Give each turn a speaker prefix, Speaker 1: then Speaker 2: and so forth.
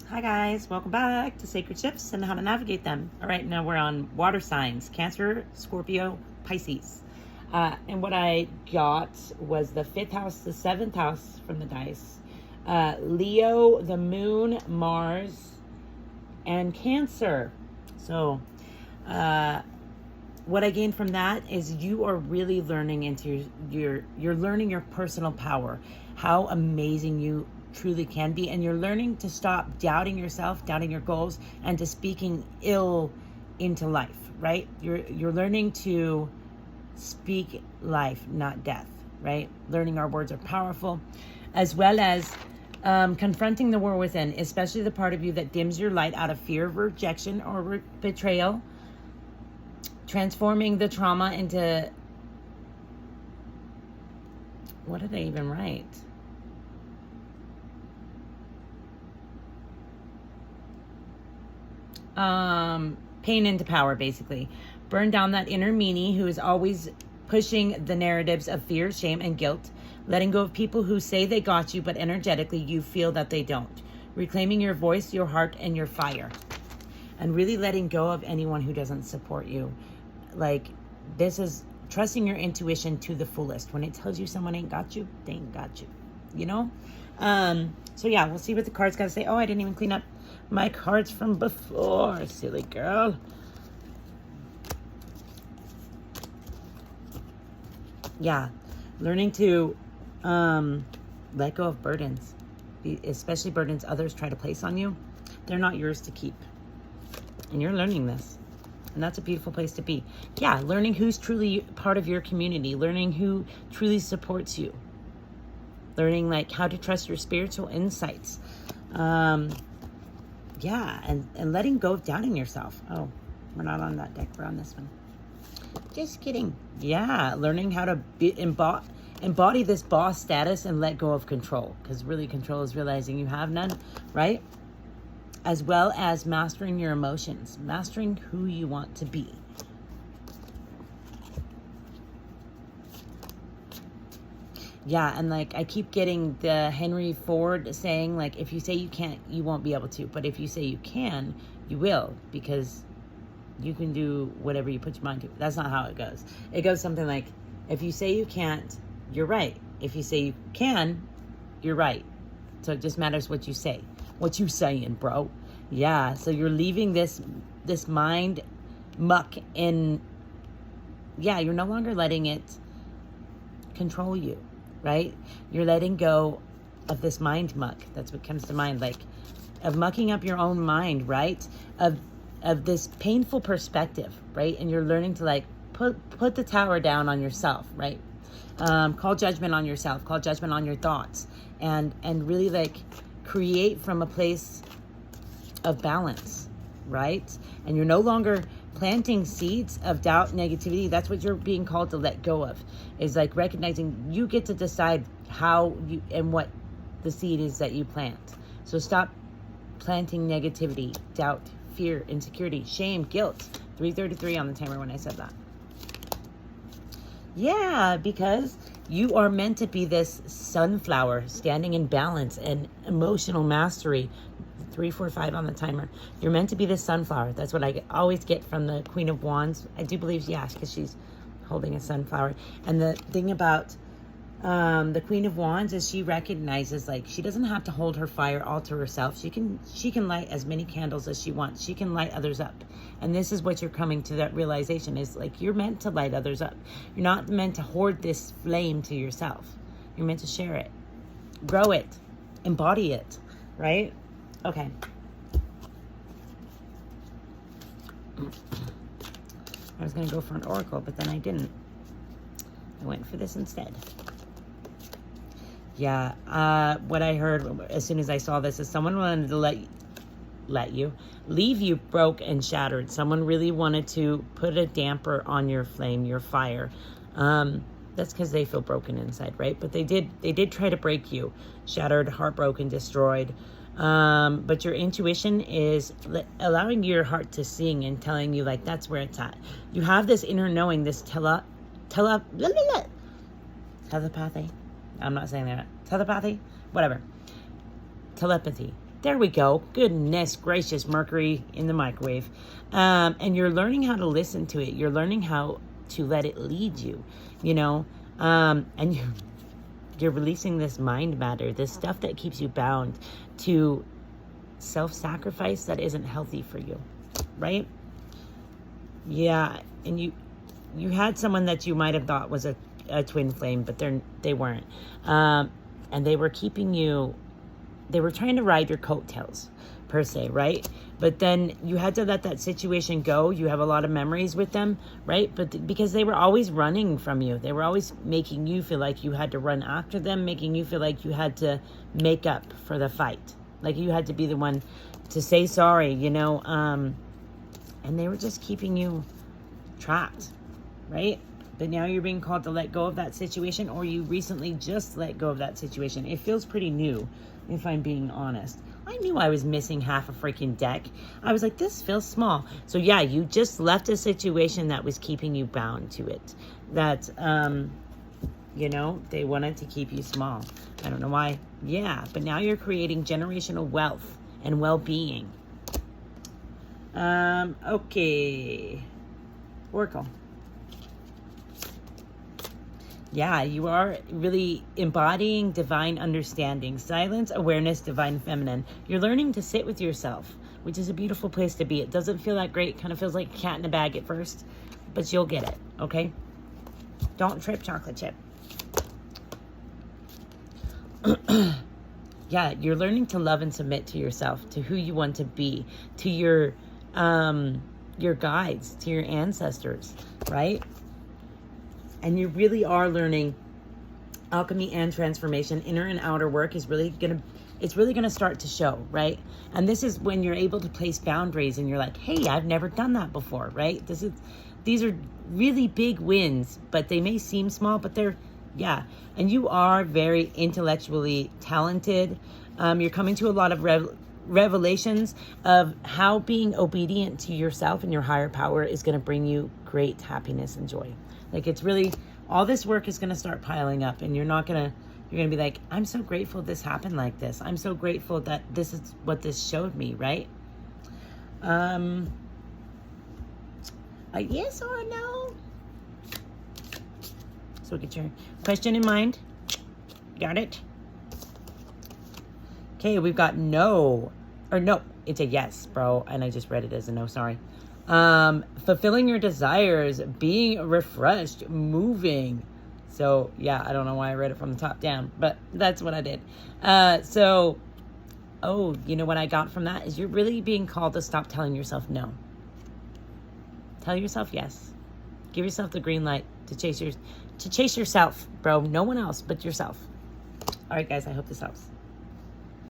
Speaker 1: Hi guys, welcome back to Sacred Shifts and how to navigate them. All right, now we're on water signs: Cancer, Scorpio, Pisces. And what I got was the 5th house, the 7th house from the dice. Leo, the moon, Mars, and Cancer. So what I gained from that is you are really learning into you're learning your personal power, how amazing you truly can be, and you're learning to stop doubting yourself, doubting your goals, and to speaking ill into life, right? You're learning to speak life, not death, right? Learning our words are powerful, as well as confronting the war within, especially the part of you that dims your light out of fear of rejection or betrayal, transforming the trauma into, what did I even write? Pain into power, basically. Burn down that inner meanie who is always pushing the narratives of fear, shame, and guilt. Letting go of people who say they got you, but energetically you feel that they don't. Reclaiming your voice, your heart, and your fire. And really letting go of anyone who doesn't support you. Like, this is trusting your intuition to the fullest. When it tells you someone ain't got you, they ain't got you. You know? So yeah, we'll see what the cards got to say. Oh, I didn't even clean up my cards from before, silly girl. Yeah, learning to let go of burdens, especially burdens others try to place on you. They're not yours to keep. And you're learning this. And that's a beautiful place to be. Yeah, learning who's truly part of your community, learning who truly supports you, learning like how to trust your spiritual insights. Yeah, and letting go of doubting yourself. Oh, we're not on that deck, we're on this one. Just kidding. Yeah, learning how to embody this boss status and let go of control. Because really control is realizing you have none, right? As well as mastering your emotions, mastering who you want to be. Yeah, and like I keep getting the Henry Ford saying, like, if you say you can't, you won't be able to. But if you say you can, you will, because you can do whatever you put your mind to. That's not how it goes. It goes something like, if you say you can't, you're right. If you say you can, you're right. So it just matters what you say. What you saying, bro? Yeah, so you're leaving this mind muck in. Yeah, you're no longer letting it control you. Right? You're letting go of this mind muck. That's what comes to mind, like of mucking up your own mind, right? Of this painful perspective, right? And you're learning to like put the tower down on yourself, right? Call judgment on yourself, call judgment on your thoughts, and really like create from a place of balance, right? And you're no longer planting seeds of doubt, negativity. That's what you're being called to let go of, is like recognizing you get to decide how you and what the seed is that you plant. So stop planting negativity, doubt, fear, insecurity, shame, guilt. 333 on the timer when I said that. Yeah, because you are meant to be this sunflower standing in balance and emotional mastery. 345 on the timer. You're meant to be this sunflower. That's what I always get from the Queen of Wands. I do believe, yeah, because she's holding a sunflower. And the thing about the Queen of Wands is she recognizes, like, she doesn't have to hold her fire all to herself. She can light as many candles as she wants. She can light others up. And this is what you're coming to, that realization is like you're meant to light others up. You're not meant to hoard this flame to yourself. You're meant to share it, grow it, embody it, right? Okay. I was going to go for an oracle, but then I didn't. I went for this instead. Yeah, what I heard as soon as I saw this is someone wanted to leave you broke and shattered. Someone really wanted to put a damper on your flame, your fire. That's because they feel broken inside, right? But they did try to break you, shattered, heartbroken, destroyed. But your intuition is allowing your heart to sing and telling you, like, that's where it's at. You have this inner knowing, this telepathy. I'm not saying that. Telepathy? Whatever. Telepathy. There we go. Goodness gracious, Mercury in the microwave. And you're learning how to listen to it. You're learning how to let it lead you, you know. And you're releasing this mind matter, this stuff that keeps you bound to self-sacrifice that isn't healthy for you, right? Yeah, and you had someone that you might have thought was a twin flame, but they weren't. And they were keeping you, they were trying to ride your coattails, per se, right? But then you had to let that situation go. You have a lot of memories with them, right? But because they were always running from you. They were always making you feel like you had to run after them, making you feel like you had to make up for the fight. Like you had to be the one to say sorry, you know? And they were just keeping you trapped, right? But now you're being called to let go of that situation, or you recently just let go of that situation. It feels pretty new, if I'm being honest. I knew I was missing half a freaking deck. I was like, this feels small. So yeah, you just left a situation that was keeping you bound to it. That, you know, they wanted to keep you small. I don't know why. Yeah, but now you're creating generational wealth and well-being. Okay. Oracle. Yeah, you are really embodying divine understanding, silence, awareness, divine feminine. You're learning to sit with yourself, which is a beautiful place to be. It doesn't feel that great. It kind of feels like a cat in a bag at first, but you'll get it, okay? Don't trip, chocolate chip. Yeah, you're learning to love and submit to yourself, to who you want to be, to your guides, to your ancestors, right? And you really are learning alchemy and transformation. Inner and outer work is really gonna start to show, right? And this is when you're able to place boundaries and you're like, hey, I've never done that before, right? These are really big wins, but they may seem small, but they're, yeah. And you are very intellectually talented. You're coming to a lot of revelations of how being obedient to yourself and your higher power is going to bring you great happiness and joy. Like, it's really, all this work is going to start piling up, and you're going to be like, I'm so grateful this happened like this. I'm so grateful that this is what this showed me, right? A yes or a no? So get your question in mind. Got it? Okay, we've got no, or no, it's a yes, bro. And I just read it as a no, sorry. Fulfilling your desires, being refreshed, moving. So yeah, I don't know why I read it from the top down, but that's what I did. You know what I got from that is you're really being called to stop telling yourself no. Tell yourself yes. Give yourself the green light to chase yourself, bro. No one else but yourself. All right, guys, I hope this helps.